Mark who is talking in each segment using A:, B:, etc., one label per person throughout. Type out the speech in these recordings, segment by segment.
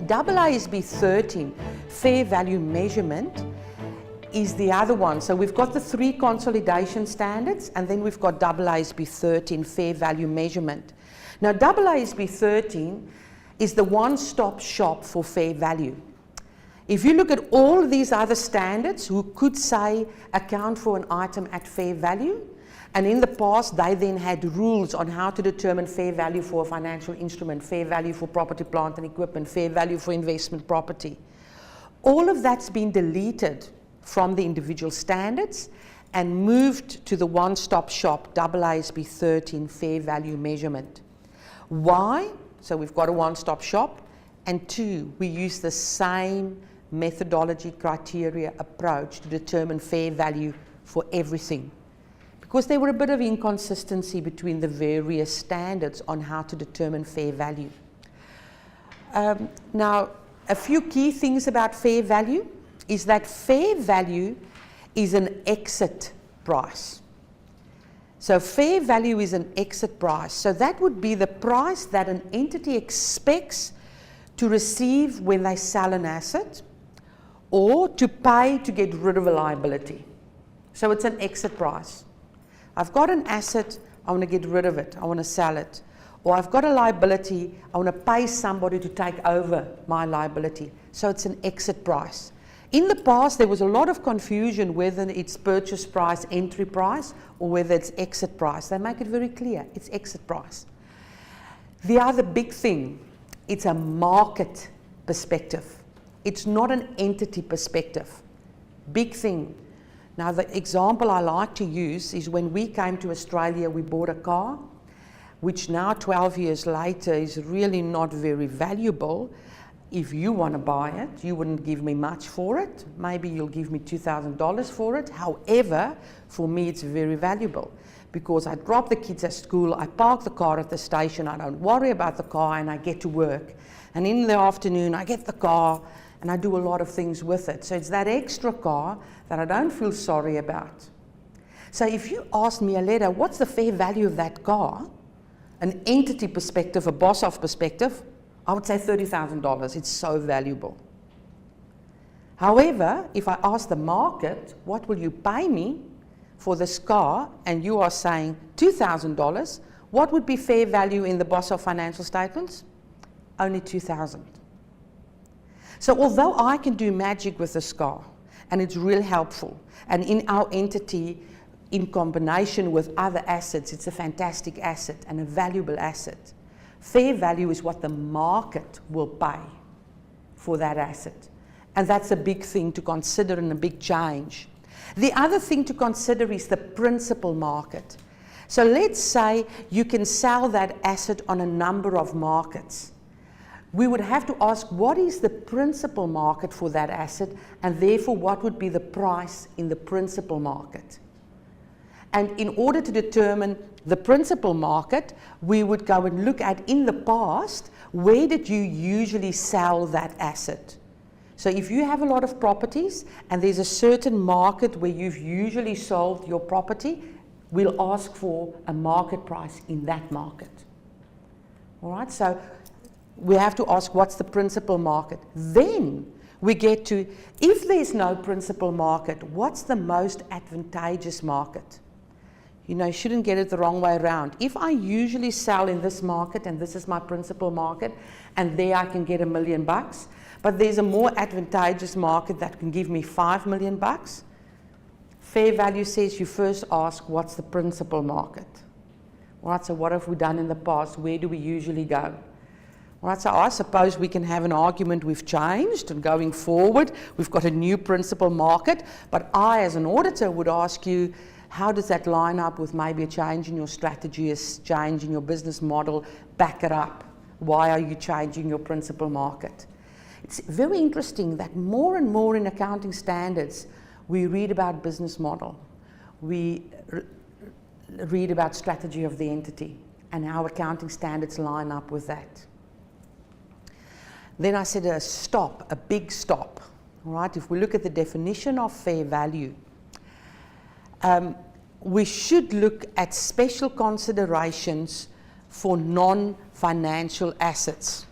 A: AASB 13, fair value measurement, is the other one. So we've got the 3 consolidation standards, and then we've got AASB 13, fair value measurement. Now, AASB 13 is the one-stop shop for fair value. If you look at all of these other standards who could say account for an item at fair value, and in the past they then had rules on how to determine fair value for a financial instrument, fair value for property, plant and equipment, fair value for investment property. All of that's been deleted from the individual standards and moved to the one-stop shop AASB 13 fair value measurement. Why? So we've got a one-stop shop, and 2, we use the same methodology, criteria, approach to determine fair value for everything, because there were a bit of inconsistency between the various standards on how to determine fair value. Now, a few key things about fair value is that fair value is an exit price. So fair value is an exit price. So that would be the price that an entity expects to receive when they sell an asset, or to pay to get rid of a liability. So it's an exit price. I've got an asset, I want to get rid of it, I want to sell it. Or I've got a liability, I want to pay somebody to take over my liability. So it's an exit price. In the past, there was a lot of confusion whether it's purchase price, entry price, or whether it's exit price. They make it very clear, it's exit price. The other big thing, it's a market perspective. It's not an entity perspective. Big thing. Now, the example I like to use is when we came to Australia, we bought a car, which now 12 years later is really not very valuable. If you want to buy it, you wouldn't give me much for it. Maybe you'll give me $2,000 for it. However, for me, it's very valuable, because I drop the kids at school, I park the car at the station, I don't worry about the car, and I get to work. And in the afternoon, I get the car, and I do a lot of things with it. So it's that extra car that I don't feel sorry about. So if you ask me, Aleda, what's the fair value of that car? An entity perspective, a boss-off perspective, I would say $30,000. It's so valuable. However, if I ask the market, what will you pay me for this car? And you are saying $2,000, what would be fair value in the boss-off financial statements? Only $2,000. So although I can do magic with this car, and it's real helpful, and in our entity, in combination with other assets, it's a fantastic asset and a valuable asset. Fair value is what the market will pay for that asset. And that's a big thing to consider and a big change. The other thing to consider is the principal market. So let's say you can sell that asset on a number of markets. We would have to ask, what is the principal market for that asset, and therefore what would be the price in the principal market? And in order to determine the principal market, we would go and look at, in the past, where did you usually sell that asset? So if you have a lot of properties and there's a certain market where you've usually sold your property, we'll ask for a market price in that market. All right, so we have to ask, what's the principal market? Then we get to, if there's no principal market, what's the most advantageous market? You know, you shouldn't get it the wrong way around. If I usually sell in this market, and this is my principal market, and there I can get $1 million, but there's a more advantageous market that can give me $5 million, fair value says you first ask, what's the principal market? All right, so what have we done in the past? Where do we usually go? All right, so I suppose we can have an argument we've changed, and going forward, we've got a new principal market, but I, as an auditor, would ask you, how does that line up with maybe a change in your strategy, a change in your business model? Back it up. Why are you changing your principal market? It's very interesting that more and more in accounting standards, we read about business model. We read about strategy of the entity and how accounting standards line up with that. Then I said a stop, a big stop. All right, if we look at the definition of fair value, we should look at special considerations for non-financial assets.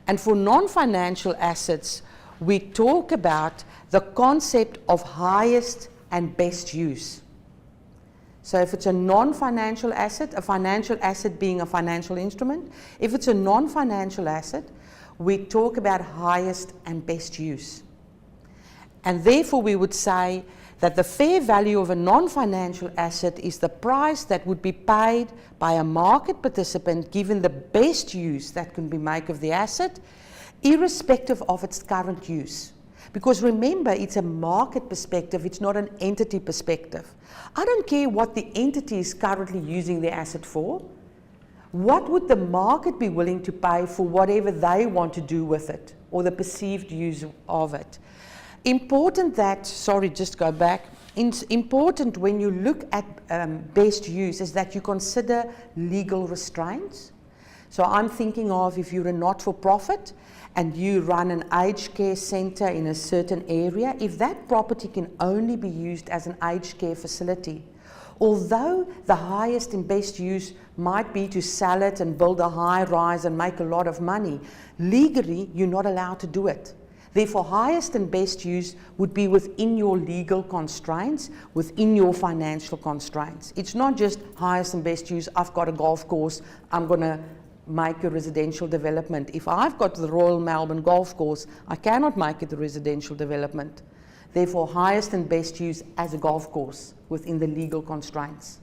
A: And for non-financial assets, we talk about the concept of highest and best use. So if it's a non-financial asset, a financial asset being a financial instrument, if it's a non-financial asset, we talk about highest and best use. And therefore we would say that the fair value of a non-financial asset is the price that would be paid by a market participant given the best use that can be made of the asset, irrespective of its current use. Because remember, it's a market perspective, it's not an entity perspective. I don't care what the entity is currently using the asset for. What would the market be willing to pay for whatever they want to do with it, or the perceived use of it? Important that, sorry, just go back. Important when you look at best use is that you consider legal restraints. So I'm thinking of if you're a not-for-profit and you run an aged care centre in a certain area, if that property can only be used as an aged care facility, although the highest and best use might be to sell it and build a high rise and make a lot of money, legally you're not allowed to do it. Therefore, highest and best use would be within your legal constraints, within your financial constraints. It's not just highest and best use, I've got a golf course, I'm going to make a residential development. If I've got the Royal Melbourne Golf Course, I cannot make it a residential development. Therefore, highest and best use as a golf course within the legal constraints.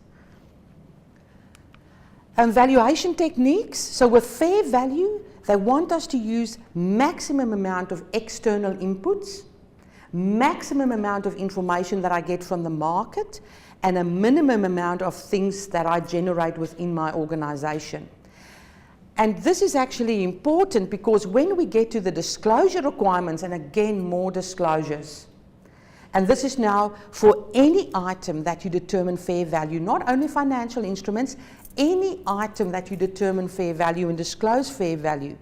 A: And valuation techniques. So with fair value, they want us to use maximum amount of external inputs, maximum amount of information that I get from the market, and a minimum amount of things that I generate within my organization. And this is actually important because when we get to the disclosure requirements, and again more disclosures, and this is now for any item that you determine fair value, not only financial instruments, any item that you determine fair value and disclose fair value,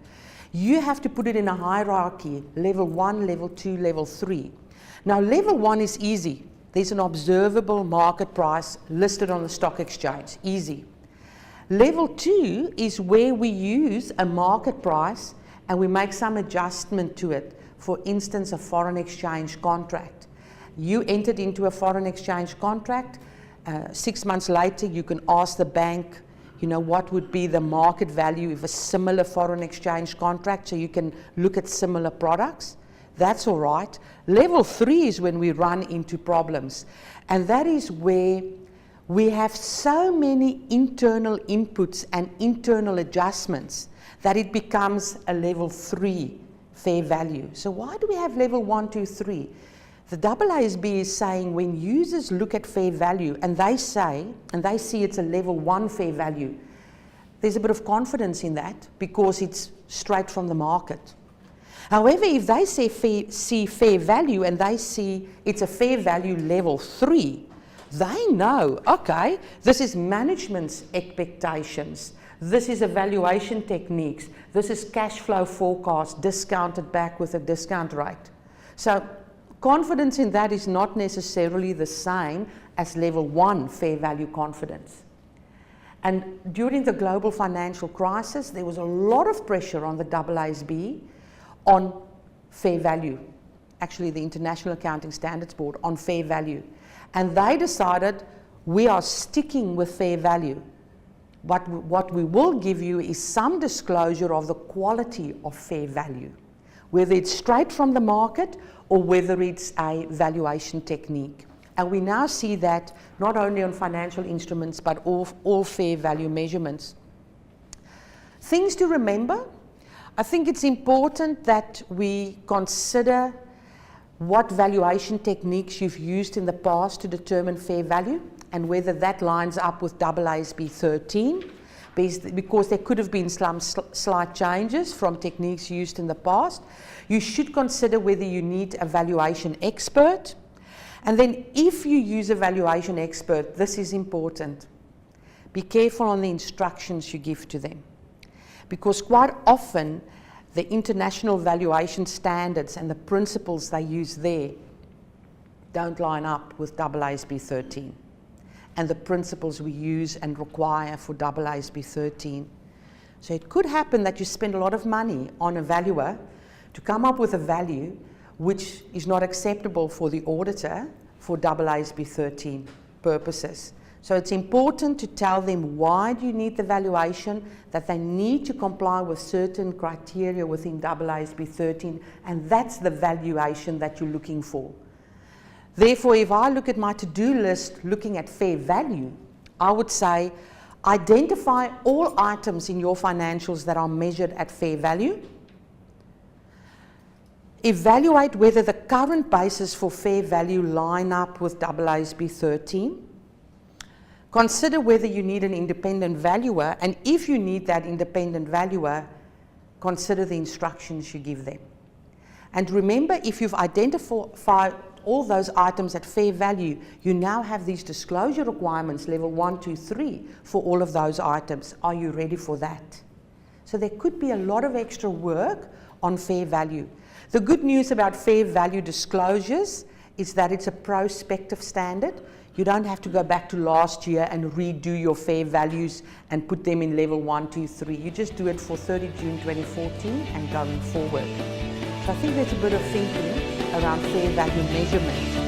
A: you have to put it in a hierarchy, level 1, level 2, level 3. Now level 1 is easy. There's an observable market price listed on the stock exchange, easy. Level 2 is where we use a market price and we make some adjustment to it. For instance, a foreign exchange contract. You entered into a foreign exchange contract, 6 months later you can ask the bank, you know, what would be the market value of a similar foreign exchange contract, so you can look at similar products. That's all right. Level 3 is when we run into problems, and that is where we have so many internal inputs and internal adjustments that it becomes a level 3 fair value. So why do we have level 1, 2, 3? The AASB is saying when users look at fair value and they see it's a level 1 fair value, there's a bit of confidence in that because it's straight from the market. However, if they see fair value and they see it's a fair value level 3, they know, okay, this is management's expectations, this is evaluation techniques, this is cash flow forecast discounted back with a discount rate. So confidence in that is not necessarily the same as level 1 fair value confidence. And during the global financial crisis, there was a lot of pressure on the AASB on fair value, actually the International Accounting Standards Board, on fair value. And they decided we are sticking with fair value. But what we will give you is some disclosure of the quality of fair value, whether it's straight from the market or whether it's a valuation technique. And we now see that not only on financial instruments, but all fair value measurements. Things to remember. I think it's important that we consider what valuation techniques you've used in the past to determine fair value and whether that lines up with AASB 13, because there could have been some slight changes from techniques used in the past. You should consider whether you need a valuation expert. And then if you use a valuation expert, this is important. Be careful on the instructions you give to them, because quite often the international valuation standards and the principles they use there don't line up with AASB 13 and the principles we use and require for AASB 13. So it could happen that you spend a lot of money on a valuer to come up with a value which is not acceptable for the auditor for AASB 13 purposes. So it's important to tell them why do you need the valuation, that they need to comply with certain criteria within AASB 13, and that's the valuation that you're looking for. Therefore, if I look at my to-do list looking at fair value, I would say identify all items in your financials that are measured at fair value. Evaluate whether the current basis for fair value line up with AASB 13. Consider whether you need an independent valuer, and if you need that independent valuer, consider the instructions you give them. And remember, if you've identified all those items at fair value, you now have these disclosure requirements, level 1, 2, 3, for all of those items. Are you ready for that? So there could be a lot of extra work on fair value. The good news about fair value disclosures is that it's a prospective standard. You don't have to go back to last year and redo your fair values and put them in level 1, 2, 3. You just do it for 30 June 2014 and going forward. So I think there's a bit of thinking around fair value measurement